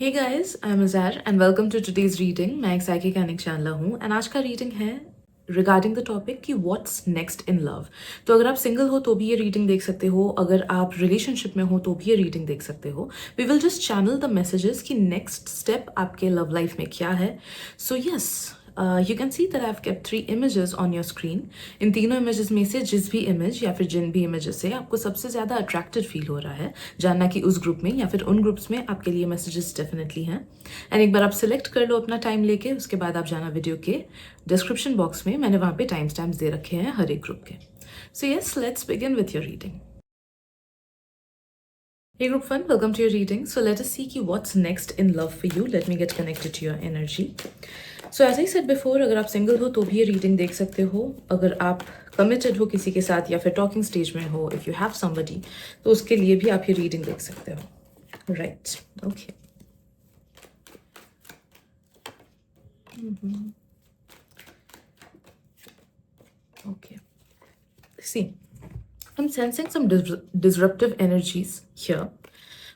Hey guys, I am Azhar and welcome to today's reading. मैं एक psychic एनिक Chandla हूँ and आज का रीडिंग है रिगार्डिंग द टॉपिक कि व्हाट्स नेक्स्ट इन लव। तो अगर आप सिंगल हो तो भी ये रीडिंग देख सकते हो, अगर आप रिलेशनशिप में हो तो भी ये रीडिंग देख सकते हो। We will just channel the messages कि नेक्स्ट स्टेप आपके लव लाइफ में क्या है। So yes, you can see that I have kept 3 images on your screen. इन तीनों इमेजेस में से जिस भी इमेज या फिर जिन भी इमेजेस से आपको सबसे ज़्यादा अट्रैक्टेड फील हो रहा है, जानना कि उस ग्रुप में या फिर उन ग्रुप्स में आपके लिए मैसेजेस डेफिनेटली हैं। एंड एक बार आप सिलेक्ट कर लो अपना टाइम लेके, उसके बाद आप जाना वीडियो के डिस्क्रिप्शन बॉक्स में, मैंने वहाँ पे टाइम स्टैम्प्स दे रखे हैं हर एक ग्रुप के। So yes, let's begin with your reading. Hey group fun, welcome to your reading. So let us see what's next in love for you. Let me get connected to your energy. So as I said before, अगर आप single हो तो भी ये reading देख सकते हो, अगर आप कमिटेड हो किसी के साथ या फिर टॉकिंग स्टेज में हो, इफ यू हैव समबडी, तो उसके लिए भी आप ये रीडिंग देख सकते हो। Right, okay. Okay. See, I'm sensing some disruptive energies here.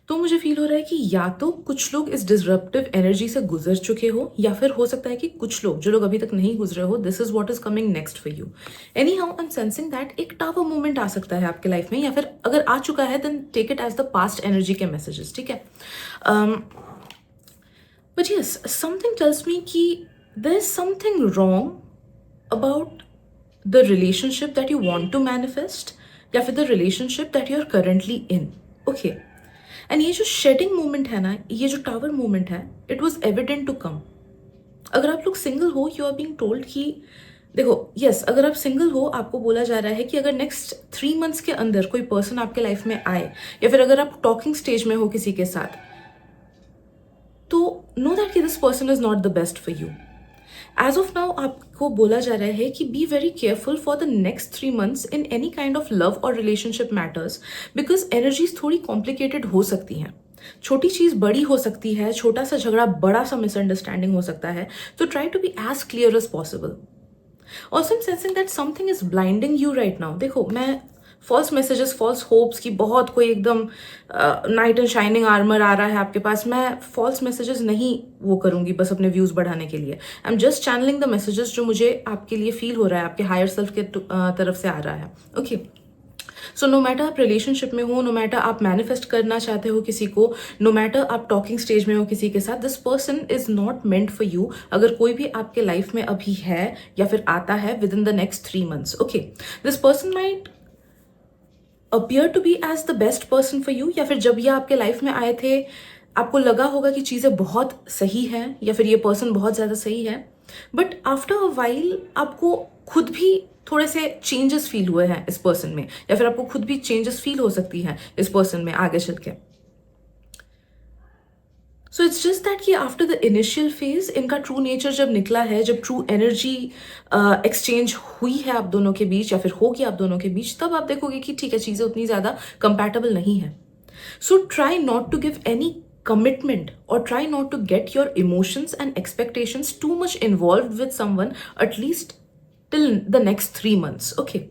तो मुझे फील हो रहा है कि या तो कुछ लोग इस डिसरप्टिव एनर्जी से गुजर चुके हो, या फिर हो सकता है कि कुछ लोग जो लोग अभी तक नहीं गुजरे हो, this is what is coming next for you. Any how I am sensing that एक टावर मोमेंट आ सकता है आपके लाइफ में, या फिर अगर आ चुका है then take it as the past energy के मैसेजेस, ठीक है। But yes, something tells me कि there is something wrong about the relationship that you want to manifest, या फिर the relationship that you are currently in. Okay, and ये जो shedding moment है ना, ये जो टावर मोमेंट है, it was evident to come. अगर आप लोग सिंगल हो, यू आर बीइंग टोल्ड कि देखो, यस, अगर आप सिंगल हो, आपको बोला जा रहा है कि अगर नेक्स्ट 3 मंथ्स के अंदर कोई पर्सन आपके लाइफ में आए, या फिर अगर आप टॉकिंग स्टेज में हो किसी के साथ, तो नो दैट कि this person is not the best for you. As of now आपको बोला जा रहा है कि be very careful for the next 3 months in any kind of love और रिलेशनशिप मैटर्स, बिकॉज एनर्जीज थोड़ी कॉम्प्लिकेटेड हो सकती हैं। छोटी चीज बड़ी हो सकती है, छोटा सा झगड़ा बड़ा सा मिसअंडरस्टैंडिंग हो सकता है। तो try to be as clear as possible. Also I am sensing that something is blinding you right now. देखो, मैं फॉल्स मैसेजेस, फॉल्स होप्स की बहुत कोई एकदम नाइट एंड शाइनिंग आर्मर आ रहा है आपके पास, मैं फॉल्स मैसेजेस नहीं वो करूंगी बस अपने व्यूज बढ़ाने के लिए। I am just channelling the messages जो मुझे आपके लिए फील हो रहा है, आपके हायर सेल्फ के तरफ से आ रहा है। ओके, सो नो मैटर आप रिलेशनशिप में हो, नो मैटर आप मैनिफेस्ट करना चाहते हो किसी को, नो मैटर आप टॉकिंग स्टेज में हो किसी के साथ, this person is not meant for you. अगर कोई भी आपके लाइफ में अभी है या फिर आता है within the next 3 months, okay, this person might appear to be as the best person for you, या फिर जब ये आपके लाइफ में आए थे आपको लगा होगा कि चीज़ें बहुत सही हैं, या फिर ये पर्सन बहुत ज़्यादा सही है। बट आफ्टर अ वाइल आपको खुद भी थोड़े से चेंजेस फील हुए हैं इस पर्सन में, या फिर आपको खुद भी चेंजेस फील हो सकती हैं इस पर्सन में आगे चल के। सो इट्स जस्ट दैट कि आफ्टर द इनिशियल फेज इनका ट्रू नेचर जब निकला है, जब ट्रू एनर्जी एक्सचेंज हुई है आप दोनों के बीच, या फिर होगी आप दोनों के बीच, तब आप देखोगे कि ठीक है, चीज़ें उतनी ज़्यादा कंपैटिबल नहीं है। So try not to give any commitment, or try not to get your emotions and expectations too much involved with someone, at least till the next 3 months. Okay,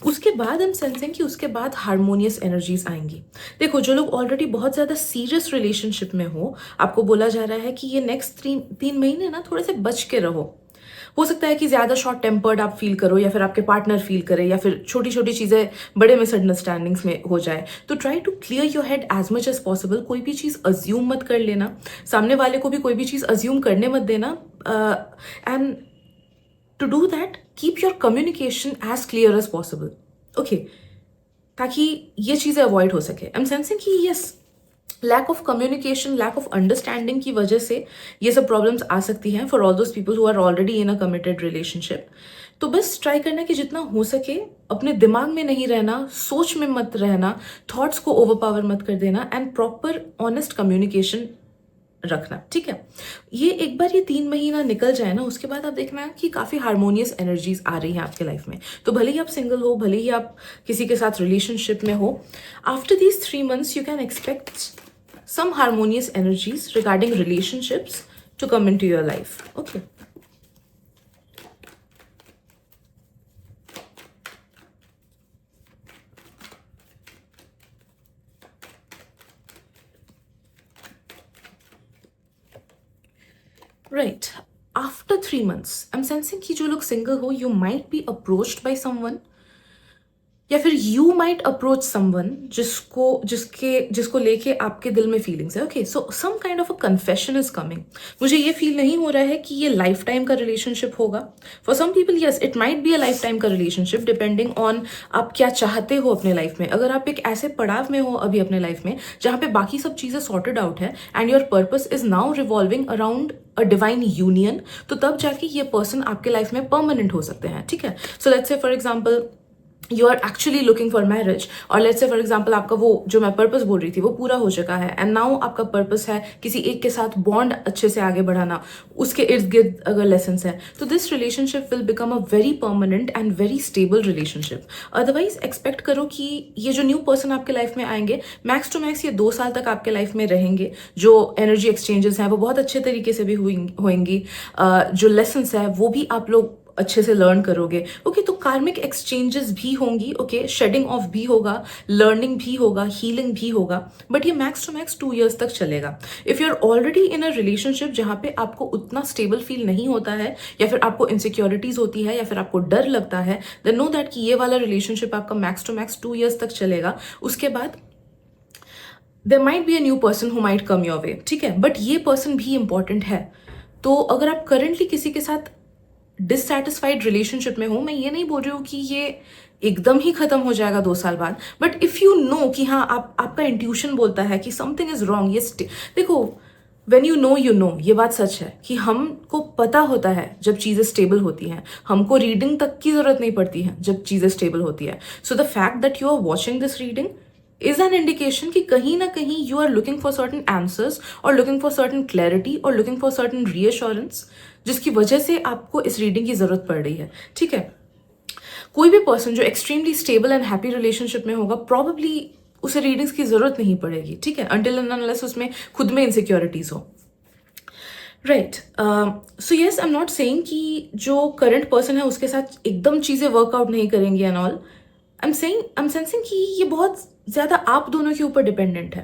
उसके बाद हम सेंसिंग कि उसके बाद हारमोनियस एनर्जीज आएंगी। देखो, जो लोग ऑलरेडी बहुत ज्यादा सीरियस रिलेशनशिप में हो, आपको बोला जा रहा है कि ये नेक्स्ट 3 महीने ना थोड़े से बच के रहो। हो सकता है कि ज्यादा शॉर्ट टेम्पर्ड आप फील करो, या फिर आपके पार्टनर फील करे, या फिर छोटी छोटी चीजें बड़े मिसअंडरस्टैंडिंग्स में हो जाए। तो try to clear your head as much as possible. कोई भी चीज अज्यूम मत कर लेना, सामने वाले को भी कोई भी चीज अज्यूम करने मत देना। And to do that, keep your communication as clear as possible. Okay, ताकि ये चीजें अवॉइड हो सके। आई एम सेंसिंग कि yes, lack of communication, lack of understanding की वजह से ये सब प्रॉब्लम्स आ सकती हैं for all those people who are already in a committed relationship. तो बस ट्राई करना कि जितना हो सके अपने दिमाग में नहीं रहना, सोच में मत रहना, थॉट्स को ओवरपावर मत कर देना, एंड प्रॉपर ऑनेस्ट कम्युनिकेशन रखना, ठीक है। ये एक बार ये 3 महीना निकल जाए ना, उसके बाद आप देखना कि काफी हार्मोनियस एनर्जीज आ रही हैं आपके लाइफ में। तो भले ही आप सिंगल हो, भले ही आप किसी के साथ रिलेशनशिप में हो, after these 3 months you can expect some harmonious energies regarding relationships to come into your life. Okay. Right, after 3 months I am sensing कि जो लोग सिंगल हो, you might B approached by someone, या फिर you might approach someone जिसको लेके आपके दिल में फीलिंग्स है। Okay, so some kind of a confession is coming. मुझे ये फील नहीं हो रहा है कि ये लाइफ टाइम का रिलेशनशिप होगा। For some people yes, it might be a life time का रिलेशनशिप, डिपेंडिंग ऑन आप क्या चाहते हो अपने लाइफ में। अगर आप एक ऐसे पड़ाव में हो अभी अपने लाइफ में जहाँ पे बाकी सब चीज़ें सॉर्टेड आउट है and your purpose is now revolving around a divine union, तो तब जाके ये पर्सन आपके लाइफ में परमानेंट हो सकते हैं। ठीक है, so let's say for example you are actually looking for marriage, और लेट्स से फॉर एग्जाम्पल आपका वो जो मैं पर्पस बोल रही थी वो पूरा हो चुका है एंड नाउ आपका पर्पस है किसी एक के साथ बॉन्ड अच्छे से आगे बढ़ाना, उसके इर्द गिर्द अगर लेसन्स हैं, तो this relationship will become a very permanent and very stable relationship. Otherwise expect करो कि ये जो न्यू पर्सन आपके लाइफ में आएंगे, मैक्स टू मैक्स ये 2 साल तक आपके लाइफ में रहेंगे। जो एनर्जी एक्सचेंजेस हैं वो बहुत अच्छे तरीके से भी होंगी, जो लेसन्स है वो भी आप लोग अच्छे से लर्न करोगे। ओके, तो कार्मिक एक्सचेंजेस भी होंगी। ओके, शेडिंग ऑफ भी होगा, लर्निंग भी होगा, हीलिंग भी होगा, बट ये मैक्स टू मैक्स 2 years तक चलेगा। If you are already in a relationship जहाँ पे आपको उतना स्टेबल फील नहीं होता है, या फिर आपको इनसिक्योरिटीज होती है, या फिर आपको डर लगता है, देन नो दैट कि ये वाला रिलेशनशिप आपका मैक्स टू मैक्स 2 years तक चलेगा। उसके बाद there might be a new person who might come your way. ठीक है, बट ये पर्सन भी इंपॉर्टेंट है। तो अगर आप करेंटली किसी के साथ डिससेटिस्फाइड रिलेशनशिप में हो, मैं ये नहीं बोल रही हूँ कि ये एकदम ही खत्म हो जाएगा 2 साल बाद, बट इफ यू नो कि हाँ आपका इंट्यूशन बोलता है कि समथिंग इज रॉन्ग, ये देखो, वेन यू नो, ये बात सच है कि हमको पता होता है जब चीज़ें स्टेबल होती हैं, हमको रीडिंग तक की जरूरत नहीं पड़ती है जब चीज़ें स्टेबल होती है। So the fact that you are watching this reading is an indication कि कहीं ना कहीं you are looking for certain answers or looking for certain clarity or looking for certain reassurance, जिसकी वजह से आपको इस रीडिंग की जरूरत पड़ रही है। ठीक है, कोई भी पर्सन जो extremely stable and happy relationship में होगा, प्रॉबेबली उसे रीडिंग्स की जरूरत नहीं पड़ेगी। ठीक है, अनटिल एंड अनलेस उसमें खुद में इनसिक्योरिटीज हो। Right, so yes, I am not saying कि जो करंट पर्सन है उसके साथ एकदम चीज़ें वर्कआउट नहीं करेंगी and all. I am sensing कि ये बहुत ज़्यादा आप दोनों के ऊपर डिपेंडेंट है।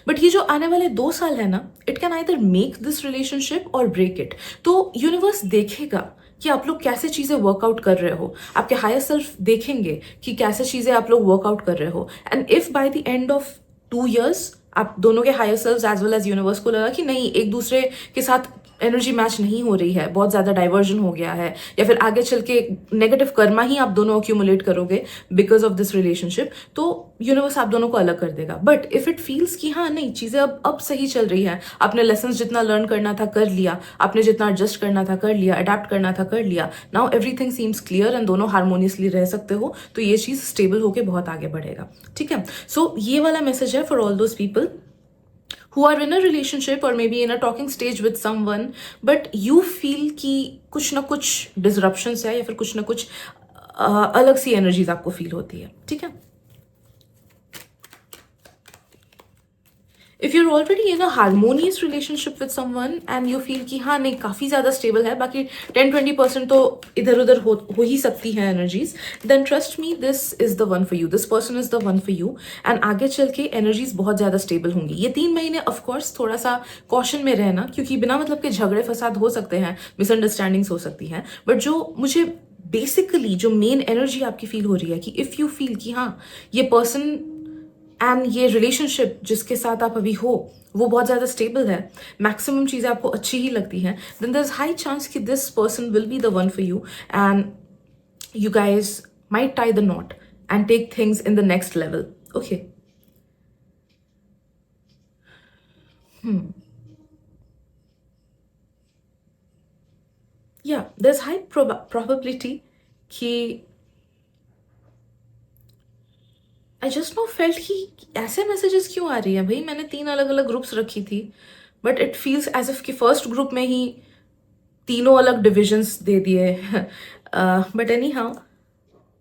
बट ये जो आने वाले 2 साल है ना, it can either make this relationship और ब्रेक इट। तो यूनिवर्स देखेगा कि आप लोग कैसे चीज़ें वर्कआउट कर रहे हो, आपके हायर सेल्फ देखेंगे कि कैसे चीज़ें आप लोग वर्कआउट कर रहे हो, and if by the end of 2 years आप दोनों के higher self as well as universe को लगा कि नहीं, एक दूसरे के साथ एनर्जी मैच नहीं हो रही है, बहुत ज़्यादा डाइवर्जन हो गया है, या फिर आगे चल के नेगेटिव कर्मा ही आप दोनों अक्यूमुलेट करोगे बिकॉज ऑफ दिस रिलेशनशिप, तो यूनिवर्स आप दोनों को अलग कर देगा। बट इफ इट फील्स कि हाँ नहीं, चीज़ें अब सही चल रही है, आपने लेसन जितना लर्न करना था कर लिया, आपने जितना एडजस्ट करना था कर लिया, अडेप्ट करना था कर लिया, now everything seems clear and दोनों हारमोनियसली रह सकते हो, तो ये चीज़ स्टेबल होकर बहुत आगे बढ़ेगा। ठीक है, सो ये वाला मैसेज है for all those people who are in a relationship or maybe in a talking stage with someone, but you feel कि कुछ ना कुछ disruptions है, या फिर कुछ ना कुछ अलग सी एनर्जीज आपको फील होती है। ठीक है, if you are already in a harmonious relationship with someone and you feel कि हाँ नहीं, काफ़ी ज़्यादा स्टेबल है, बाकी 10-20% तो इधर उधर हो ही सकती है energies, then trust me, this is the one for you, this person is the one for you, and आगे चल के एनर्जीज बहुत ज़्यादा स्टेबल होंगी। ये 3 महीने ऑफकोर्स थोड़ा सा कॉशन में रहना, क्योंकि बिना मतलब के झगड़े फसाद हो सकते हैं, मिसअंडरस्टैंडिंग्स हो सकती हैं, बट जो मुझे बेसिकली जो मेन एनर्जी आपकी फील हो रही है कि इफ़ यू फील कि हाँ ये पर्सन एंड ये रिलेशनशिप जिसके साथ आप अभी हो वो बहुत ज़्यादा स्टेबल है, मैक्सिमम चीज़ें आपको अच्छी ही लगती हैं, then there is high chance कि this person will be the one for you and you guys might tie the knot and take things in the next level. Okay. Yeah, there's high probability कि I just no felt कि ऐसे messages क्यों आ रही है भाई। मैंने 3 अलग अलग ग्रुप्स रखी थी, but it feels as if कि फर्स्ट ग्रुप में ही तीनों अलग डिविजन्स दे दिए। But anyhow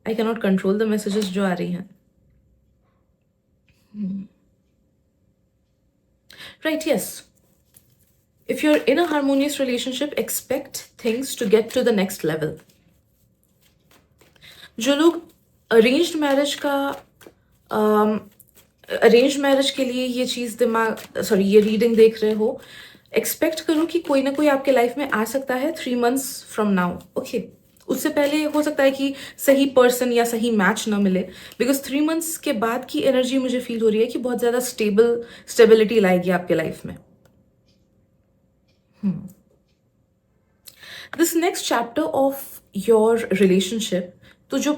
I cannot control the messages जो आ रही हैं। Right, yes, if you're in a harmonious relationship, expect things to get to the next level. जो लोग अरेंज्ड मैरिज का अरेंज मैरिज के लिए ये चीज़ ये रीडिंग देख रहे हो, एक्सपेक्ट करो कि कोई ना कोई आपके लाइफ में आ सकता है 3 months फ्रॉम नाउ, ओके। उससे पहले हो सकता है कि सही पर्सन या सही मैच ना मिले, बिकॉज 3 months के बाद की एनर्जी मुझे फील हो रही है कि बहुत ज़्यादा स्टेबिलिटी लाएगी आपके लाइफ में। This next chapter of your relationship, तो जो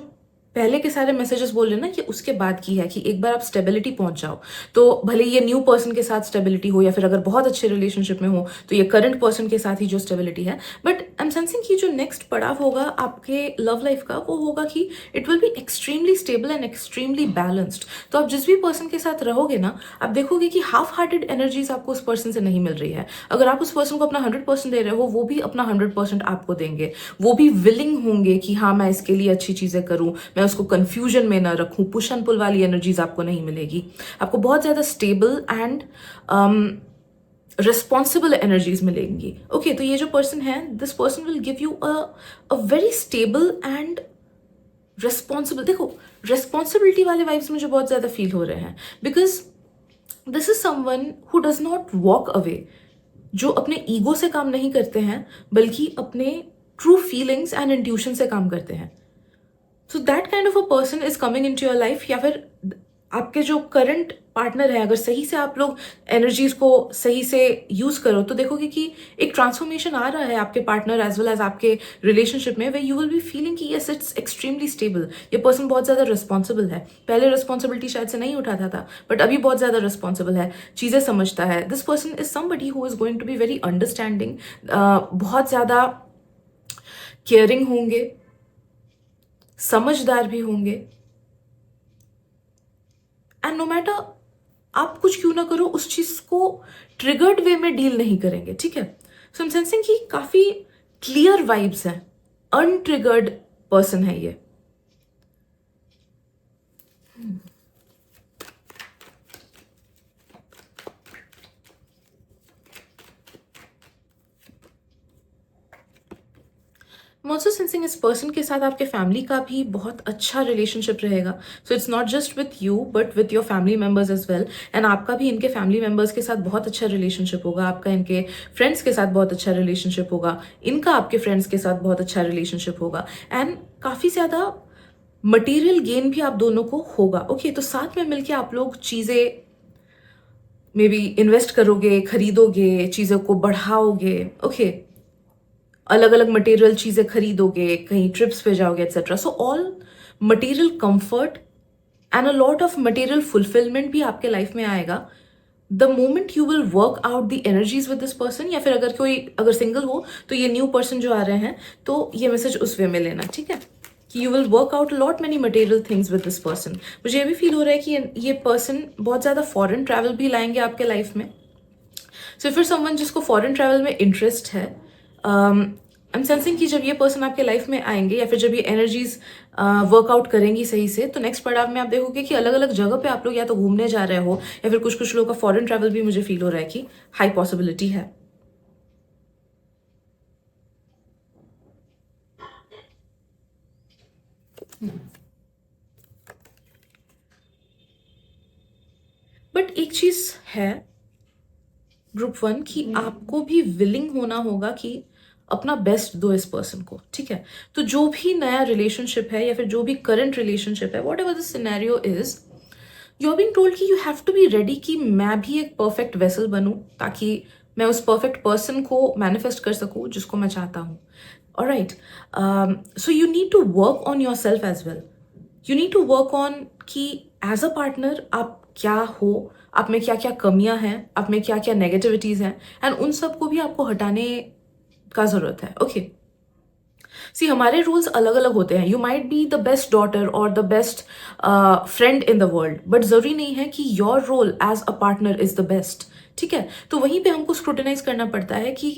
पहले के सारे मैसेजेस बोल रहे हैं ना, ये उसके बाद की है कि एक बार आप स्टेबिलिटी पहुंच जाओ, तो भले ये न्यू पर्सन के साथ स्टेबिलिटी हो या फिर अगर बहुत अच्छे रिलेशनशिप में हो तो ये करंट पर्सन के साथ ही जो स्टेबिलिटी है, बट आई एम सेंसिंग कि जो नेक्स्ट पड़ाव होगा आपके लव लाइफ का वो होगा कि it will be extremely stable and extremely balanced. तो आप जिस भी पर्सन के साथ रहोगे ना, आप देखोगे कि हाफ हार्टेड एनर्जीज आपको उस पर्सन से नहीं मिल रही है। अगर आप उस पर्सन को अपना 100% दे रहे हो, वो भी अपना 100% आपको देंगे, वो भी विलिंग होंगे कि हाँ मैं इसके लिए अच्छी चीजें करूं, मैं उसको कंफ्यूजन में ना रखूं। पुश एंड पुल वाली एनर्जीज आपको नहीं मिलेगी, आपको बहुत ज्यादा स्टेबल एंड रिस्पॉन्सिबल एनर्जीज मिलेंगी, ओके। तो ये जो पर्सन है, this person will give you a very stable and responsible, देखो रिस्पॉन्सिबिलिटी वाले वाइब्स मुझे बहुत ज्यादा फील हो रहे हैं, because this is someone who does not walk away, जो अपने ईगो से काम नहीं करते हैं बल्कि अपने ट्रू फीलिंग्स एंड इंट्यूशन से काम करते हैं। So that kind of a person is coming into your life, या फिर आपके जो करंट पार्टनर है, अगर सही से आप लोग एनर्जीज को सही से यूज करो तो देखोगे कि एक ट्रांसफॉर्मेशन आ रहा है आपके पार्टनर एज वेल एज आपके रिलेशनशिप में, way you will be feeling कि यस इट्स एक्सट्रीमली स्टेबल। ये पर्सन बहुत ज्यादा रिस्पॉन्सिबल है, पहले रिस्पॉन्सिबिलिटी शायद से नहीं उठाता था बट अभी बहुत ज्यादा रिस्पॉन्सिबल है, चीजें समझता है। This person is somebody who is going to be very understanding, बहुत ज्यादा केयरिंग होंगे, समझदार भी होंगे, एंड नो मैटर आप कुछ क्यों ना करो उस चीज को ट्रिगर्ड वे में डील नहीं करेंगे, ठीक है। सो आई एम सेंसिंग कि काफी क्लियर वाइब्स हैं, अनट्रिगर्ड पर्सन है ये। I'm also sensing इस पर्सन के साथ आपके फैमिली का भी बहुत अच्छा रिलेशनशिप रहेगा। So it's not just with you but with your family members as well, and आपका भी इनके फैमिली मेंबर्स के साथ बहुत अच्छा रिलेशनशिप होगा, आपका इनके फ्रेंड्स के साथ बहुत अच्छा रिलेशनशिप होगा, इनका आपके फ्रेंड्स के साथ बहुत अच्छा रिलेशनशिप होगा, एंड काफ़ी ज़्यादा मटेरियल गेन भी आप दोनों को होगा, ओके। तो साथ में मिलके आप लोग चीज़ें मे बी इन्वेस्ट करोगे, खरीदोगे, चीज़ों को बढ़ाओगे, ओके। अलग अलग मटेरियल चीजें खरीदोगे, कहीं ट्रिप्स पे जाओगे etcetera. So all material comfort and a lot of material fulfilment भी आपके लाइफ में आएगा the moment you will work out the energies with this person, या फिर अगर सिंगल हो तो ये न्यू पर्सन जो आ रहे हैं तो ये मैसेज उस वे में लेना, ठीक है, कि you will work out lot many material things with this person. मुझे ये भी फील हो रहा है कि ये पर्सन बहुत ज़्यादा फॉरेन ट्रैवल भी लाएंगे आपके लाइफ में। सो फिर समवन जिसको फॉरेन ट्रैवल में इंटरेस्ट है, आई एम सेंसिंग कि जब ये पर्सन आपके लाइफ में आएंगे या फिर जब ये एनर्जीज वर्कआउट करेंगी सही से, तो नेक्स्ट पड़ाव में आप देखोगे कि अलग अलग जगह पे आप लोग या तो घूमने जा रहे हो या फिर कुछ कुछ लोगों का फॉरेन ट्रैवल भी मुझे फील हो रहा है कि हाई पॉसिबिलिटी है। बट एक चीज है ग्रुप 1 कि आपको भी विलिंग होना होगा कि अपना बेस्ट दो इस पर्सन को, ठीक है। तो जो भी नया रिलेशनशिप है या फिर जो भी करंट रिलेशनशिप है, whatever the scenario is, you are being told कि you have to be ready कि मैं भी एक परफेक्ट वेसल बनूं ताकि मैं उस परफेक्ट पर्सन को मैनिफेस्ट कर सकूं जिसको मैं चाहता हूं। Alright, so you need to work on yourself as well, you need to work on कि एज अ पार्टनर आप क्या हो, आप में क्या क्या कमियां हैं, आप में क्या क्या नेगेटिविटीज हैं, एंड उन सबको भी आपको हटाने का जरूरत है, ओके। सी हमारे रूल्स अलग अलग होते हैं, you might be the best daughter और the best friend in the world, but जरूरी नहीं है कि your role as a partner is the best, ठीक है। तो वहीं पे हमको स्क्रूटिनाइज करना पड़ता है कि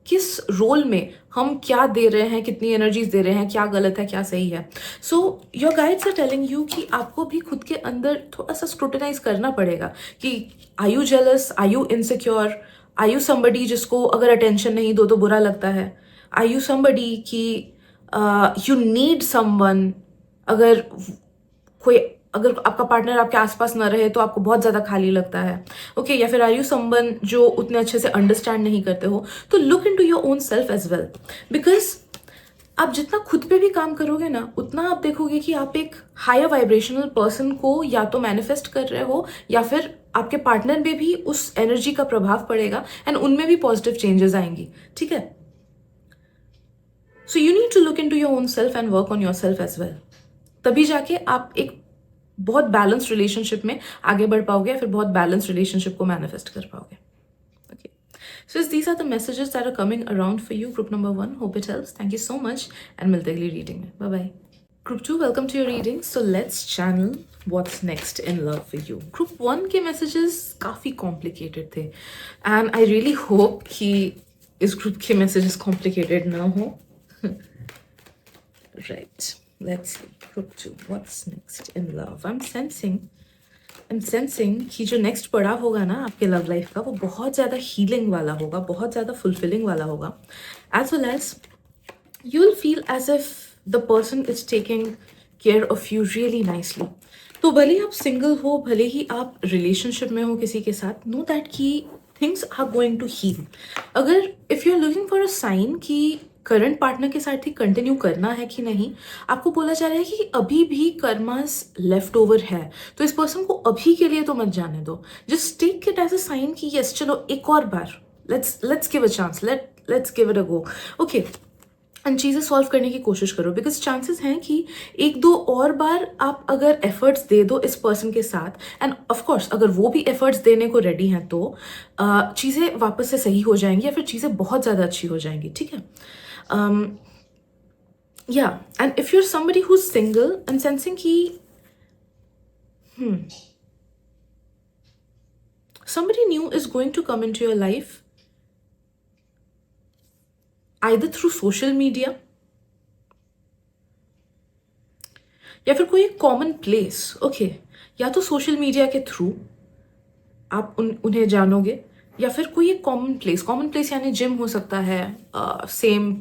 किस रोल में हम क्या दे रहे हैं, कितनी एनर्जीज दे रहे हैं, क्या गलत है क्या सही है। So your guides are telling you कि आपको भी खुद के अंदर थोड़ा सा स्क्रूटिनाइज करना पड़ेगा कि are you jealous, are you insecure, are you somebody जिसको अगर अटेंशन नहीं दो तो बुरा लगता है, आर यू समबडी कि यू नीड समवन, अगर कोई अगर आपका पार्टनर आपके आसपास ना रहे तो आपको बहुत ज़्यादा खाली लगता है, ओके या फिर आर यू समवन जो उतने अच्छे से अंडरस्टैंड नहीं करते हो, तो look into your own self as well, because आप जितना खुद पे भी काम करोगे ना, उतना आप देखोगे कि आप एक हायर वाइब्रेशनल पर्सन को या तो मैनिफेस्ट कर रहे हो, या फिर आपके पार्टनर में भी उस एनर्जी का प्रभाव पड़ेगा एंड उनमें भी पॉजिटिव चेंजेस आएंगी, ठीक है। So you need to look into your own self and work on yourself as well, तभी जाके आप एक बहुत बैलेंस रिलेशनशिप में आगे बढ़ पाओगे या फिर बहुत बैलेंस रिलेशनशिप को मैनिफेस्ट कर पाओगे। Okay. So these are the messages that are coming around for you. Group number 1, hope it helps. Thank you so much and milte अगली reading में. Bye bye. Group 2, welcome to your reading. So let's channel what's next in love for you. Group 1 के messages काफी complicated थे and I really hope कि इस group के messages complicated ना हो. Right. Let's see. Group 2, what's next in love? I'm sensing कि जो नेक्स्ट पड़ाव होगा ना आपके लव लाइफ का, वो बहुत ज़्यादा हीलिंग वाला होगा, बहुत ज़्यादा फुलफिलिंग वाला होगा, as well as you will feel as if the person is taking care of you really nicely. तो भले ही आप सिंगल हो, भले ही आप रिलेशनशिप में हो किसी के साथ, नो दैट कि things are going to heal. अगर if you are looking for a sign कि करंट पार्टनर के साथ ही कंटिन्यू करना है कि नहीं, आपको बोला जा रहा है कि अभी भी कर्मास लेफ्ट ओवर है, तो इस पर्सन को अभी के लिए तो मत जाने दो। Just take it as a sign कि यस चलो एक और बार, let's give a chance, let's give it a go, okay, and चीज़ें सॉल्व करने की कोशिश करो, बिकॉज चांसेस हैं कि एक दो और बार आप अगर एफर्ट्स दे दो इस पर्सन के साथ, एंड ऑफकोर्स अगर वो भी एफर्ट्स देने को रेडी हैं, तो चीज़ें वापस से सही हो जाएंगी या फिर चीज़ें बहुत ज़्यादा अच्छी हो जाएंगी, ठीक है। Yeah, and if you're somebody who's single and sensing ki somebody new is going to come into your life either through social media या फिर कोई कॉमन प्लेस, ओके, या तो सोशल मीडिया के थ्रू आप उन्हें जानोगे, या फिर कोई एक कॉमन प्लेस यानी जिम हो सकता है, सेम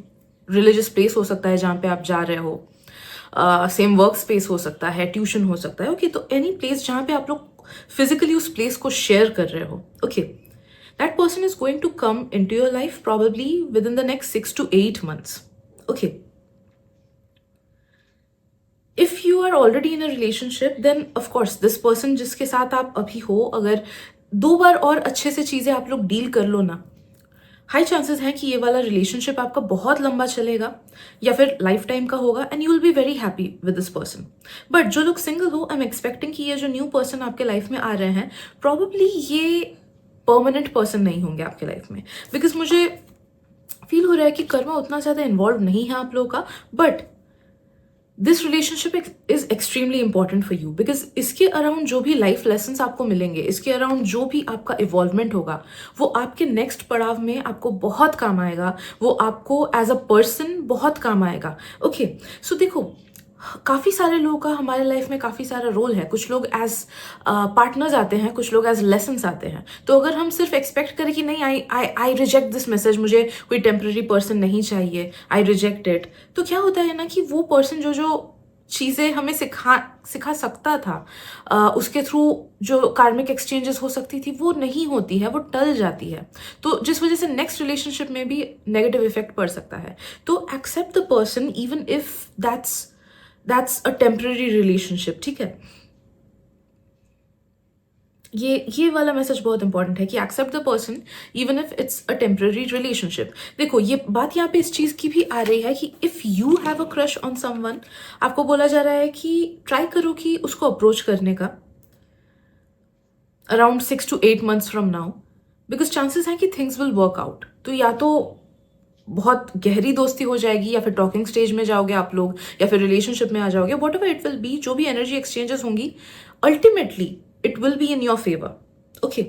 रिलीजियस प्लेस हो सकता है जहाँ पे आप जा रहे हो, सेम वर्क स्पेस हो सकता है, ट्यूशन हो सकता है, ओके, तो एनी प्लेस जहाँ पे आप लोग फिजिकली उस प्लेस को शेयर कर रहे हो, okay, that person is going to come into your life probably within the next 6 to 8 months, okay. If you are already in a relationship, then of course this person जिसके साथ आप अभी हो, अगर 2 बार और अच्छे से चीजें आप लोग डील कर लो ना, हाई चांसेस हैं कि ये वाला रिलेशनशिप आपका बहुत लंबा चलेगा या फिर लाइफ टाइम का होगा, and you will be very happy with this person. But जो लोग सिंगल हो, आई एम एक्सपेक्टिंग कि ये जो न्यू पर्सन आपके लाइफ में आ रहे हैं, प्रॉबेबली ये परमानेंट पर्सन नहीं होंगे आपके लाइफ में, बिकॉज मुझे फील हो रहा है कि कर्मा उतना ज़्यादा इन्वॉल्व नहीं है आप लोगों का, but this relationship is extremely important for you, because इसके अराउंड जो भी लाइफ लेसन्स आपको मिलेंगे, इसके अराउंड जो भी आपका इवॉल्वमेंट होगा, वो आपके नेक्स्ट पड़ाव में आपको बहुत काम आएगा, वो आपको एज अ पर्सन बहुत काम आएगा, ओके। सो देखो, काफ़ी सारे लोगों का हमारे लाइफ में काफ़ी सारा रोल है, कुछ लोग एज पार्टनर्स आते हैं, कुछ लोग एज लेसन्स आते हैं। तो अगर हम सिर्फ एक्सपेक्ट करें कि नहीं, आई रिजेक्ट दिस मैसेज, मुझे कोई टेम्पररी पर्सन नहीं चाहिए, आई रिजेक्ट इट, तो क्या होता है ना कि वो पर्सन जो चीज़ें हमें सिखा सकता था, उसके थ्रू जो कार्मिक एक्सचेंजेस हो सकती थी, वो नहीं होती है, वो टल जाती है, तो जिस वजह से नेक्स्ट रिलेशनशिप में भी नेगेटिव इफेक्ट पड़ सकता है। तो accept the person even if that's a temporary relationship, ठीक है। ये वाला मैसेज बहुत इंपॉर्टेंट है कि accept the person even if it's a temporary relationship. देखो, ये बात यहाँ पे इस चीज़ की भी आ रही है कि if you have a crush on someone, आपको बोला जा रहा है कि ट्राई करो कि उसको अप्रोच करने का around 6 to 8 months from now, because chances हैं कि थिंग्स विल वर्क आउट। तो या तो बहुत गहरी दोस्ती हो जाएगी, या फिर टॉकिंग स्टेज में जाओगे आप लोग, या फिर रिलेशनशिप में आ जाओगे, what ever it will B, जो भी एनर्जी एक्सचेंजेस होंगी, ultimately it will be in your favour, okay.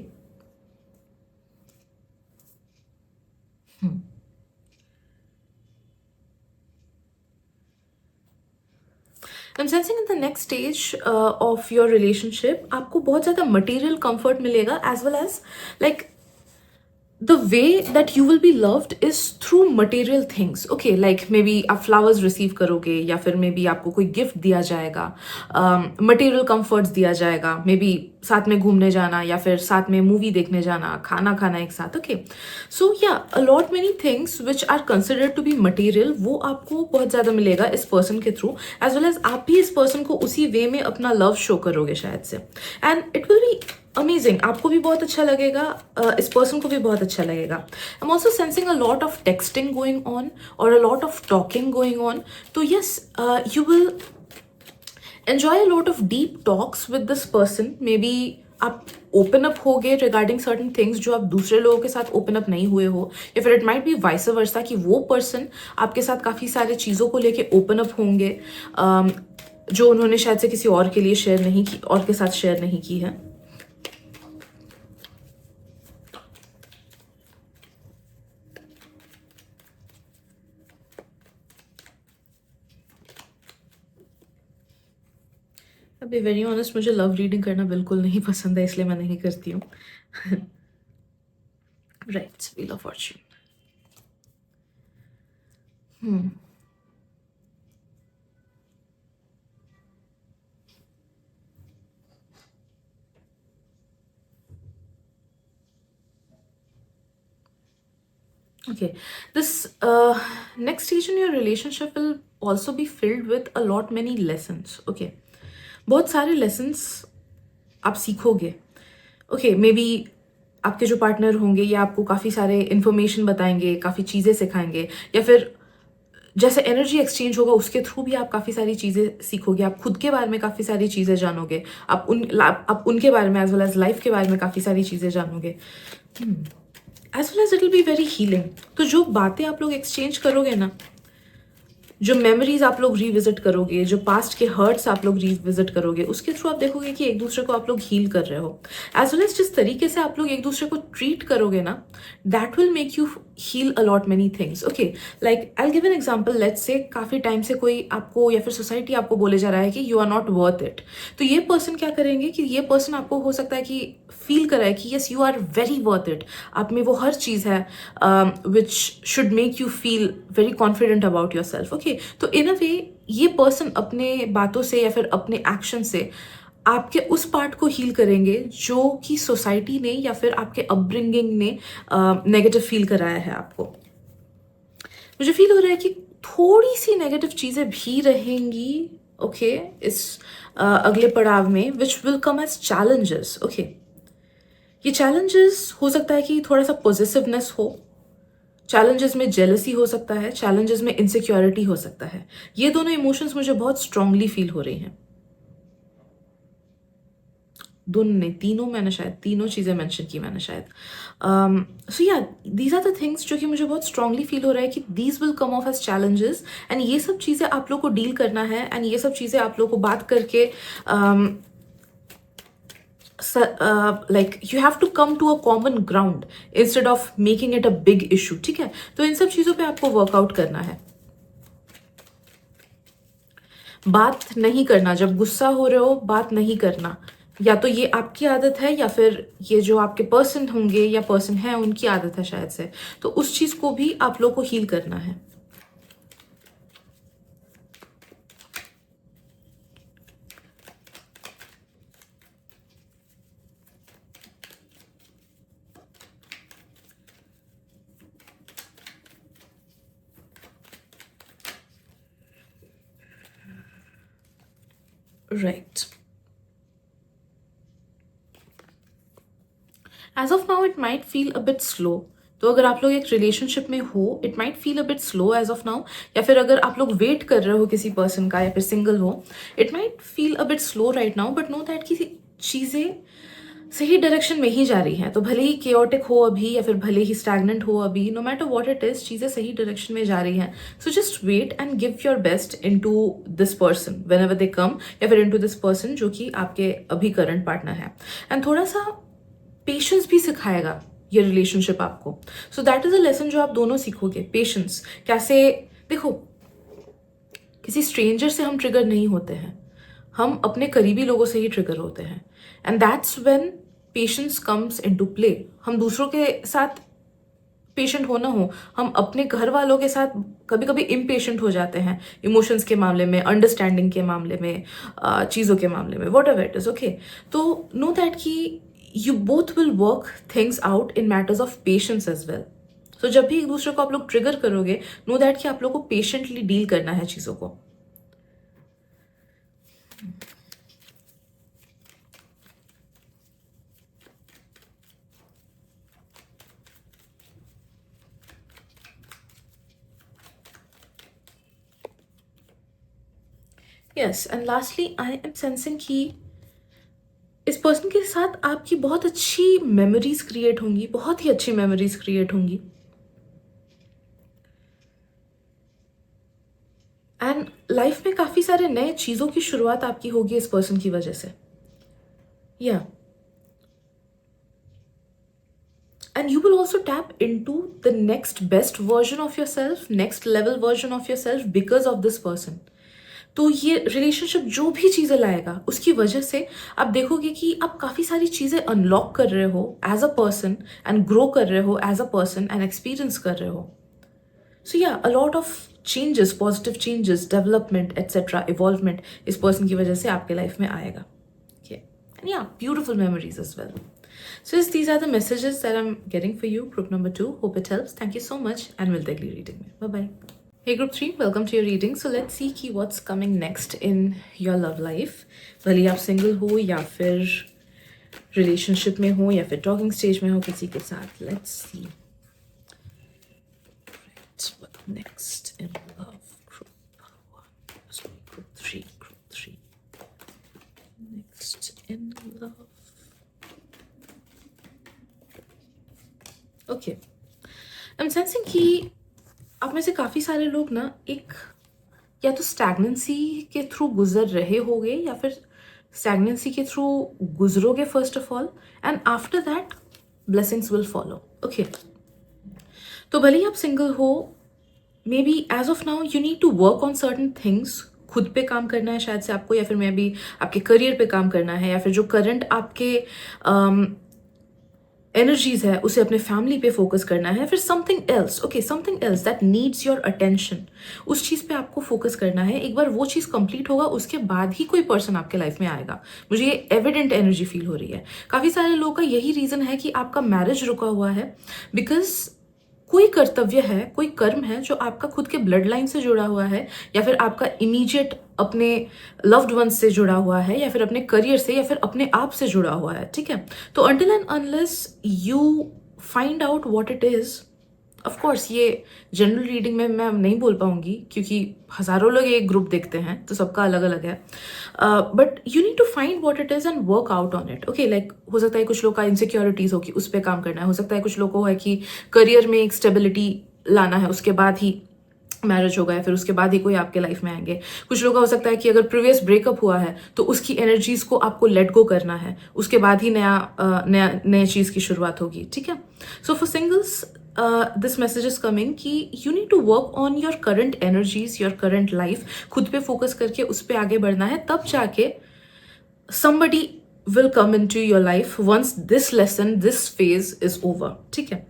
I'm sensing in the next stage of your relationship, आपको बहुत ज़्यादा material comfort मिलेगा, as well as like the way that you will be loved is through material things. Okay, like maybe आप flowers receive करोगे, या फिर maybe आपको कोई gift दिया जाएगा, material comforts दिया जाएगा, maybe साथ में घूमने जाना, या फिर साथ में movie देखने जाना, खाना खाना एक साथ. Okay, so yeah, a lot many things which are considered to be material, वो आपको बहुत ज़्यादा मिलेगा इस person के through, as well as आप भी इस person को उसी way में अपना love show करोगे शायद से, and it will be amazing. आपको भी बहुत अच्छा लगेगा, इस पर्सन को भी बहुत अच्छा लगेगा. I am also sensing a lot of texting going on और a lot of talking going on. तो yes, you will enjoy a lot of deep talks with this person. Maybe आप open up हो गए regarding certain things जो आप दूसरे लोगों के साथ ओपन अप नहीं हुए हो, या फिर it might B vice versa कि वो पर्सन आपके साथ काफ़ी सारे चीज़ों को लेके ओपन अप होंगे, जो उन्होंने शायद से किसी और के लिए शेयर नहीं की, और के साथ शेयर नहीं की है. बी वेरी ऑनेस्ट, मुझे लव रीडिंग करना बिल्कुल नहीं पसंद है, इसलिए मैं नहीं करती हूँ. Right, wheel of Fortune. Okay, this next stage in your relationship will also be filled with a lot many lessons. Okay, बहुत सारे lessons आप सीखोगे. ओके, मे बी आपके जो पार्टनर होंगे ये आपको काफ़ी सारे इन्फॉर्मेशन बताएंगे, काफ़ी चीज़ें सिखाएंगे, या फिर जैसे एनर्जी एक्सचेंज होगा उसके थ्रू भी आप काफ़ी सारी चीज़ें सीखोगे. आप खुद के बारे में काफ़ी सारी चीज़ें जानोगे, आप उनके बारे में एज वेल एज लाइफ के बारे में काफ़ी सारी चीज़ें जानोगे. As well as it will be very healing. तो जो बातें आप लोग एक्सचेंज करोगे ना, जो मेमोरीज आप लोग रिविजिट करोगे, जो पास्ट के हर्ट्स आप लोग रिविजिट करोगे, उसके थ्रू आप देखोगे कि एक दूसरे को आप लोग हील कर रहे हो. एज वेल एज जिस तरीके से आप लोग एक दूसरे को ट्रीट करोगे ना, that will make you heal a lot many things. Okay, like I give an example. Let's say काफ़ी टाइम से कोई आपको या फिर सोसाइटी आपको बोले जा रहा है कि you are not worth it. तो ये पर्सन क्या करेंगे कि ये पर्सन आपको हो सकता है कि फील कराए कि yes you are very worth it. आप में वो हर चीज़ है which should make you feel very confident about yourself. Okay, तो इन अ वे ये पर्सन अपने बातों से या फिर अपने एक्शन से आपके उस पार्ट को हील करेंगे जो कि सोसाइटी ने या फिर आपके अपब्रिंगिंग ने नेगेटिव फील कराया है आपको. मुझे फील हो रहा है कि थोड़ी सी नेगेटिव चीज़ें भी रहेंगी. ओके, इस अगले पड़ाव में which will come as challenges. Okay, ये चैलेंजेस हो सकता है कि थोड़ा सा पॉजिटिवनेस हो, चैलेंजेस में जेलसी हो सकता है, चैलेंजेस में इनसिक्योरिटी हो सकता है. ये दोनों इमोशंस मुझे बहुत स्ट्रांगली फील हो रही हैं. दोनों ने, तीनों मैंने शायद, तीनों चीज़ें मेंशन की मैंने शायद. सो या दीज आर द थिंग्स जो कि मुझे बहुत स्ट्रांगली फील हो रहा है कि these will come off as challenges, and ये सब चीज़ें आप लोग को डील करना है, एंड ये सब चीज़ें आप लोग को बात करके like you have to come to a common ground instead of making it a big issue. ठीक है, तो इन सब चीज़ों पे आपको वर्कआउट करना है. बात नहीं करना, जब गुस्सा हो रहे हो बात नहीं करना, या तो ये आपकी आदत है या फिर ये जो आपके पर्सन होंगे या पर्सन है उनकी आदत है शायद से. तो उस चीज़ को भी आप लोग को हील करना है. Right, as of now it might feel a bit slow. तो अगर आप लोग एक रिलेशनशिप में हो, it might feel a bit slow as of now, या फिर अगर आप लोग वेट कर रहे हो किसी पर्सन का या फिर सिंगल हो, it might feel a bit slow right now. But no that कि चीज़ें सही डायरेक्शन में ही जा रही हैं. तो भले ही केओटिक हो अभी या फिर भले ही स्टैग्नेंट हो अभी, no matter what it is, चीज़ें सही डायरेक्शन में जा रही हैं. So just wait and give your best into this person whenever they come, या फिर इन टू दिस पर्सन जो कि आपके अभी करंट पार्टनर है. एंड थोड़ा सा पेशेंस भी सिखाएगा ये रिलेशनशिप आपको. So that is a lesson जो आप दोनों सीखोगे. पेशेंस कैसे, देखो किसी स्ट्रेंजर से हम ट्रिगर नहीं होते हैं, हम अपने करीबी लोगों से ही ट्रिगर होते हैं. And that's when patience comes into play. हम दूसरों के साथ पेशेंट हो ना हो, हम अपने घर वालों के साथ कभी कभी इम्पेशेंट हो जाते हैं, इमोशंस के मामले में, अंडरस्टैंडिंग के मामले में, चीज़ों के मामले में, whatever it is. Okay, तो नो दैट कि you both will work things out in matters of patience as well. तो जब भी एक दूसरे को आप लोग ट्रिगर करोगे, नो दैट कि आप लोग को पेशेंटली डील करना है चीज़ों को। Yes, and lastly I am sensing कि इस पर्सन के साथ आपकी बहुत अच्छी मेमोरीज क्रिएट होंगी, बहुत ही अच्छी मेमोरीज क्रिएट होंगी। एंड लाइफ में काफ़ी सारे नए चीज़ों की शुरुआत आपकी होगी इस पर्सन की वजह से। या and you will also tap into the next best version of yourself, next level version of yourself because of this person. तो ये रिलेशनशिप जो भी चीज़ें लाएगा उसकी वजह से आप देखोगे कि आप काफ़ी सारी चीज़ें अनलॉक कर रहे हो as a person and grow कर रहे हो as a person and experience कर रहे हो। सो या a lot of changes, positive changes, development etcetera, evolvement इस पर्सन की वजह से आपके लाइफ में आएगा। And yeah, beautiful memories as well. So yes, these are the messages that I'm getting for you, group number 2. Hope it helps. Thank you so much and we'll take reading. Bye-bye. Hey group 3, welcome to your reading. So let's see ki what's coming next in your love life. भले आप single हो या फिर relationship में हो या फिर talking stage में हो किसी के साथ. Let's see. Right, what next in love? Group 1, group 3, group 3. Next in love. Okay, I am sensing कि आप में से काफ़ी सारे लोग ना एक या तो स्टैग्नेंसी के थ्रू गुजर रहे होगे या फिर स्टैग्नेंसी के थ्रू गुजरोगे first of all, and after that blessings will follow. Okay, तो भले ही आप सिंगल हो, maybe as of now you need to work on certain things. खुद पे काम करना है शायद से आपको, या फिर मे बी आपके करियर पे काम करना है, या फिर जो करंट आपके एनर्जीज है उसे अपने फैमिली पे फोकस करना है, फिर something else. Okay, something else that needs your attention, उस चीज़ पे आपको फोकस करना है। एक बार वो चीज़ कंप्लीट होगा उसके बाद ही कोई पर्सन आपके लाइफ में आएगा। मुझे ये एविडेंट एनर्जी फील हो रही है। काफ़ी सारे लोगों का यही रीज़न है कि आपका मैरिज रुका हुआ है, बिकॉज कोई कर्तव्य है, कोई कर्म है जो आपका खुद के ब्लड लाइन से जुड़ा हुआ है, या फिर आपका इमीडिएट अपने लव्ड वंस से जुड़ा हुआ है, या फिर अपने करियर से, या फिर अपने आप से जुड़ा हुआ है। ठीक है, तो until and unless you find out what it is, of course ये जनरल रीडिंग में मैं नहीं बोल पाऊंगी क्योंकि हजारों लोग एक ग्रुप देखते हैं तो सबका अलग अलग है, but you need to find what it is and work out on it. Okay, like हो सकता है कुछ लोग का इनसिक्योरिटीज हो कि उस पर काम करना है, हो सकता है कुछ लोगों को है कि करियर में एक स्टेबिलिटी लाना है, उसके बाद ही मैरिज होगा या फिर उसके बाद ही कोई आपके लाइफ में आएंगे। कुछ लोगों का हो सकता है कि अगर प्रीवियस ब्रेकअप हुआ है तो उसकी एनर्जीज को आपको लेट गो करना है, उसके बाद ही नए चीज की शुरुआत होगी। ठीक है, so for singles this message is coming कि you need to work on your current energies, your current life. खुद पे फोकस करके उस पर आगे बढ़ना है, तब जाके somebody will come into your life once this lesson, this phase is over. ठीक है,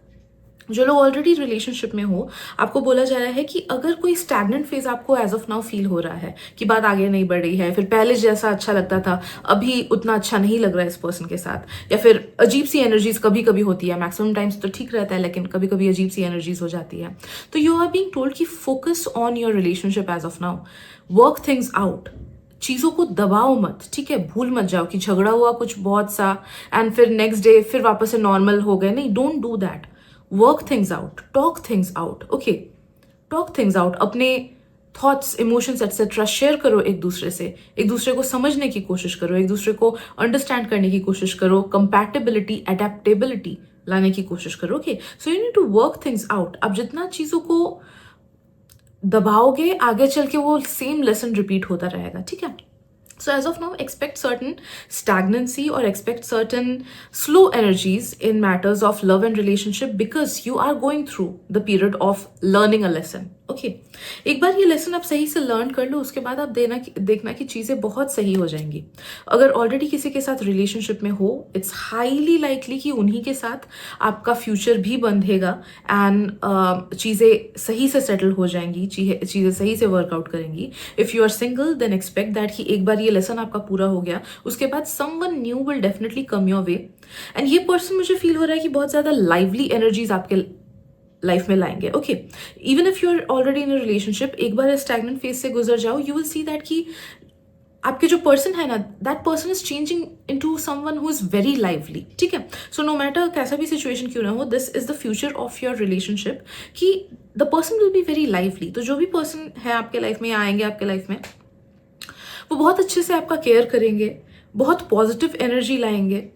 जो लोग ऑलरेडी रिलेशनशिप में हो, आपको बोला जा रहा है कि अगर कोई स्टैग्नेंट फेज आपको एज ऑफ नाउ फील हो रहा है कि बात आगे नहीं बढ़ रही है, फिर पहले जैसा अच्छा लगता था अभी उतना अच्छा नहीं लग रहा है इस पर्सन के साथ, या फिर अजीब सी एनर्जीज कभी कभी होती है, मैक्सिमम टाइम्स तो ठीक रहता है लेकिन कभी कभी अजीब सी एनर्जीज हो जाती है, तो यू आर बीइंग टोल्ड कि focus on your relationship as of now, work things out, चीज़ों को दबाओ मत। ठीक है, भूल मत जाओ कि झगड़ा हुआ कुछ बहुत सा एंड फिर नेक्स्ट डे फिर वापस से नॉर्मल हो गए, नहीं, don't do that. Work things out, talk things out. Okay, talk things out, अपने थॉट्स, इमोशंस एटसेट्रा शेयर करो एक दूसरे से, एक दूसरे को समझने की कोशिश करो, एक दूसरे को अंडरस्टैंड करने की कोशिश करो, कंपैटिबिलिटी, अडेप्टेबिलिटी लाने की कोशिश करो। Okay, so you need to work things out. अब जितना चीज़ों को दबाओगे आगे चल के वो सेम लेसन रिपीट होता रहेगा। ठीक है, So as of now, expect certain stagnancy or expect certain slow energies in matters of love and relationship because you are going through the period of learning a lesson. Okay एक बार ये lesson आप सही से learn कर लो, उसके बाद आप देखना कि चीज़ें बहुत सही हो जाएंगी. अगर ऑलरेडी किसी के साथ रिलेशनशिप में हो, इट्स हाईली लाइकली कि उन्हीं के साथ आपका फ्यूचर भी बंधेगा एंड चीज़ें सही से सेटल हो जाएंगी, चीज़ें सही से वर्कआउट करेंगी. If you are single then expect that कि एक बार ये लेसन आपका पूरा हो गया, उसके बाद someone new will definitely come your way. And ये पर्सन मुझे फील हो रहा है कि बहुत ज़्यादा लाइवली एनर्जीज आपके लाइफ में लाएंगे. Okay even if you are already in a relationship, एक बार स्टैग्नेंट फेज से गुजर जाओ, यू विल सी दैट कि आपके जो पर्सन है ना, that person is changing into someone who is very lively. ठीक है, सो नो मैटर कैसा भी सिचुएशन क्यों ना हो, this is the future of your relationship कि the person will be very lively. तो जो भी पर्सन है आपके लाइफ में या आएंगे आपके लाइफ में, वो बहुत अच्छे से आपका केयर करेंगे, बहुत पॉजिटिव एनर्जी लाएंगे.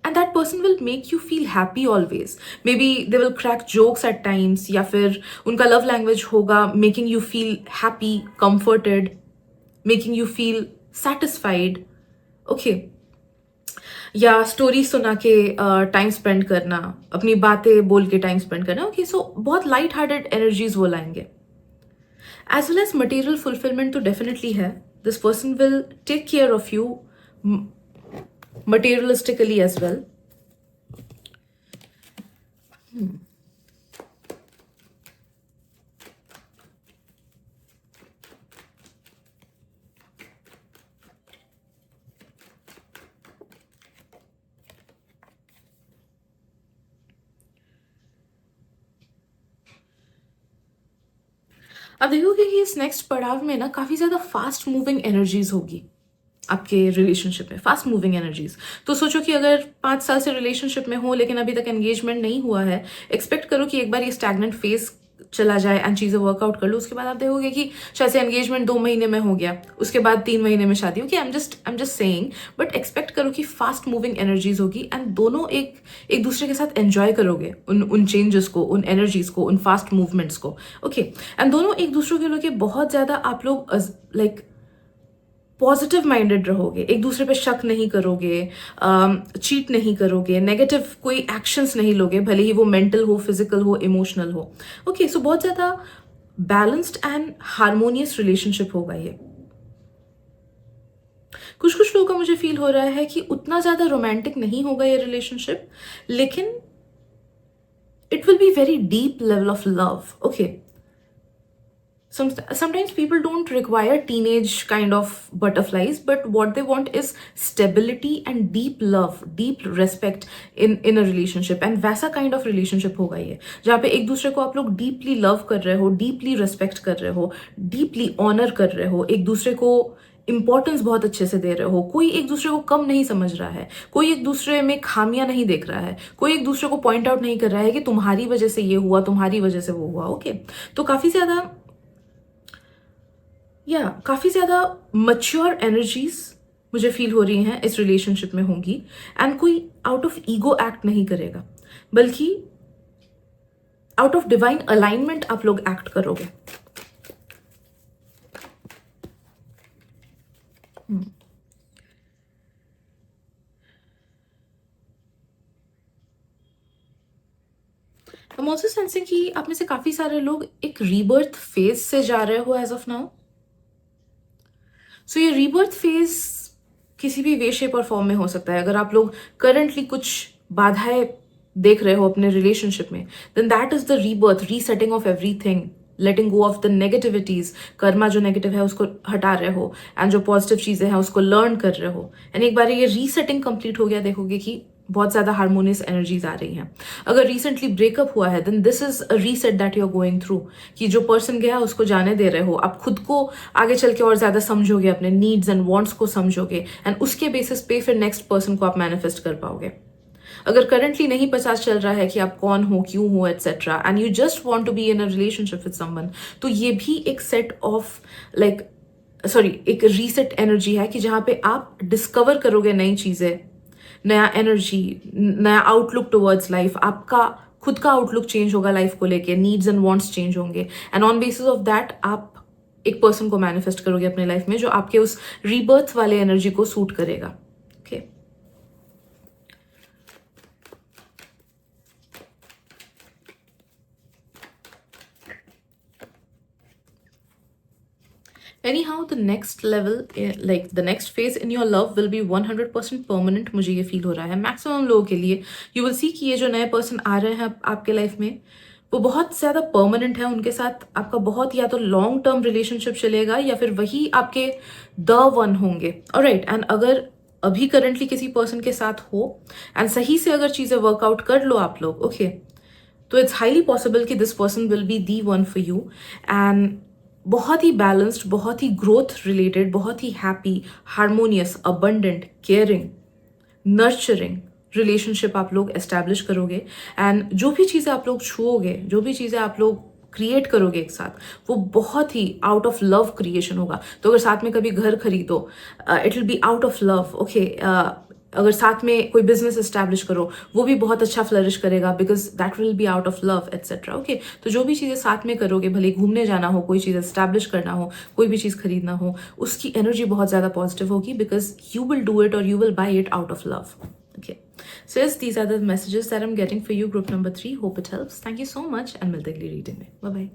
And that person will make you feel happy always. Maybe they will crack jokes at times, या फिर उनका love language होगा making you feel happy, comforted, making you feel satisfied. Okay. या story सुना के time spend करना, अपनी बातें बोल के टाइम स्पेंड करना. ओके सो बहुत लाइट हार्टेड एनर्जीज वो लाएंगे. As well as material fulfillment तो डेफिनेटली है. This person will take care of you materialistically as well. अब देखोगे कि इस नेक्स्ट पड़ाव में ना काफी ज्यादा फास्ट मूविंग एनर्जीज होगी आपके रिलेशनशिप में, फास्ट मूविंग एनर्जीज. तो सोचो कि अगर 5 साल से रिलेशनशिप में हो लेकिन अभी तक एंगेजमेंट नहीं हुआ है, एक्सपेक्ट करो कि एक बार ये स्टैग्नेंट फेज चला जाए एंड चीज़ें वर्कआउट कर लो. उसके बाद आप देखोगे कि शायद से एंगेजमेंट 2 महीने में हो गया, उसके बाद 3 महीने में शादी होगी. आई am just saying, but expect करो कि फास्ट मूविंग एनर्जीज होगी एंड दोनों एक दूसरे के साथ एंजॉय करोगे उन चेंजेस को, उन एनर्जीज को, उन फास्ट मूवमेंट्स को. ओके एंड दोनों एक दूसरे के लोग बहुत ज़्यादा आप लोग लाइक पॉजिटिव माइंडेड रहोगे, एक दूसरे पे शक नहीं करोगे, चीट नहीं करोगे, नेगेटिव कोई एक्शंस नहीं लोगे, भले ही वो मेंटल हो, फिजिकल हो, इमोशनल हो. ओके सो बहुत ज़्यादा बैलेंस्ड एंड हार्मोनियस रिलेशनशिप होगा ये. कुछ लोगों का मुझे फील हो रहा है कि उतना ज़्यादा रोमांटिक नहीं होगा ये रिलेशनशिप, लेकिन it will be very deep level of love. Okay sometimes people don't require teenage kind of butterflies, but what they want is stability and deep love, deep respect in a relationship. And वैसा kind of relationship होगा ये, जहाँ पे एक दूसरे को आप लोग deeply love कर रहे हो, deeply respect कर रहे हो, deeply honor कर रहे हो, एक दूसरे को इंपॉर्टेंस बहुत अच्छे से दे रहे हो, कोई एक दूसरे को कम नहीं समझ रहा है, कोई एक दूसरे में खामियां नहीं देख रहा है, कोई एक दूसरे को पॉइंट आउट नहीं कर रहा है कि तुम्हारी वजह से ये हुआ, तुम्हारी वजह से वो हुआ. ओके तो काफ़ी ज़्यादा मच्योर एनर्जीज मुझे फील हो रही हैं इस रिलेशनशिप में होंगी. एंड कोई आउट ऑफ ईगो एक्ट नहीं करेगा, बल्कि आउट ऑफ डिवाइन अलाइनमेंट आप लोग एक्ट करोगे. I'm also sensing कि आप में से काफ़ी सारे लोग एक रीबर्थ फेज से जा रहे हो एज ऑफ नाउ. सो ये रीबर्थ फेज किसी भी वे शेप और फॉर्म में हो सकता है. अगर आप लोग करंटली कुछ बाधाएं देख रहे हो अपने रिलेशनशिप में, then that is the rebirth, resetting of everything, letting go of the negativities. Karma जो नेगेटिव है उसको हटा रहे हो एंड जो पॉजिटिव चीजें हैं उसको लर्न कर रहे हो. एंड एक बार ये रीसेटिंग कंप्लीट हो गया, देखोगे कि बहुत ज़्यादा हार्मोनियस एनर्जीज आ रही हैं. अगर रिसेंटली ब्रेकअप हुआ है, then this is a reset that you are going through, कि जो पर्सन गया उसको जाने दे रहे हो. आप खुद को आगे चल के और ज़्यादा समझोगे, अपने नीड्स एंड वांट्स को समझोगे एंड उसके बेसिस पे फिर नेक्स्ट पर्सन को आप मैनिफेस्ट कर पाओगे. अगर करंटली नहीं पता चल रहा है कि आप कौन हो, क्यों हो, etcetera, and you just want to be in a relationship with someone, तो ये भी एक सेट ऑफ एक रीसेट एनर्जी है कि जहाँ पे आप डिस्कवर करोगे नई चीज़ें, नया एनर्जी, नया आउटलुक टुवर्ड्स लाइफ. आपका खुद का आउटलुक चेंज होगा लाइफ को लेके, नीड्स एंड वांट्स चेंज होंगे and on basis of that आप एक पर्सन को मैनिफेस्ट करोगे अपने लाइफ में जो आपके उस रीबर्थ वाले एनर्जी को सूट करेगा. Okay. Anyhow, the next level, like the next phase in your love will be 100% permanent. मुझे ये फील हो रहा है मैक्सिमम लोगों के लिए. You will see कि ये जो नए पर्सन आ रहे हैं आपके लाइफ में वो बहुत ज़्यादा परमानेंट है. उनके साथ आपका बहुत या तो लॉन्ग टर्म रिलेशनशिप चलेगा या फिर वही आपके द वन होंगे. ऑलराइट. एंड अगर अभी करंटली किसी पर्सन के साथ हो एंड सही से अगर चीज़ें वर्कआउट कर लो आप लोग, ओके, तो इट्स हाईली पॉसिबल कि this person will be the one for you. And बहुत ही बैलेंस्ड, बहुत ही ग्रोथ रिलेटेड, बहुत ही happy, harmonious, abundant, caring, nurturing relationship आप लोग एस्टैब्लिश करोगे. एंड जो भी चीज़ें आप लोग छुओगे, जो भी चीज़ें आप लोग क्रिएट करोगे एक साथ, वो बहुत ही आउट ऑफ लव क्रिएशन होगा. तो अगर साथ में कभी घर खरीदो, it will be out of love. Okay. अगर साथ में कोई बिजनेस एस्टैब्लिश करो, वो भी बहुत अच्छा फ्लरिश करेगा because that will be out of love etcetera. Okay. तो जो भी चीज़ें साथ में करोगे, भले घूमने जाना हो, कोई चीज़ एस्टैब्लिश करना हो, कोई भी चीज़ खरीदना हो, उसकी एनर्जी बहुत ज़्यादा पॉजिटिव होगी because you will do it और you will buy it out of love. Okay. So yes, these are the messages that I'm getting for you, group number 3. Hope it helps. Thank you so much and मिलते अगली reading में. Bye bye.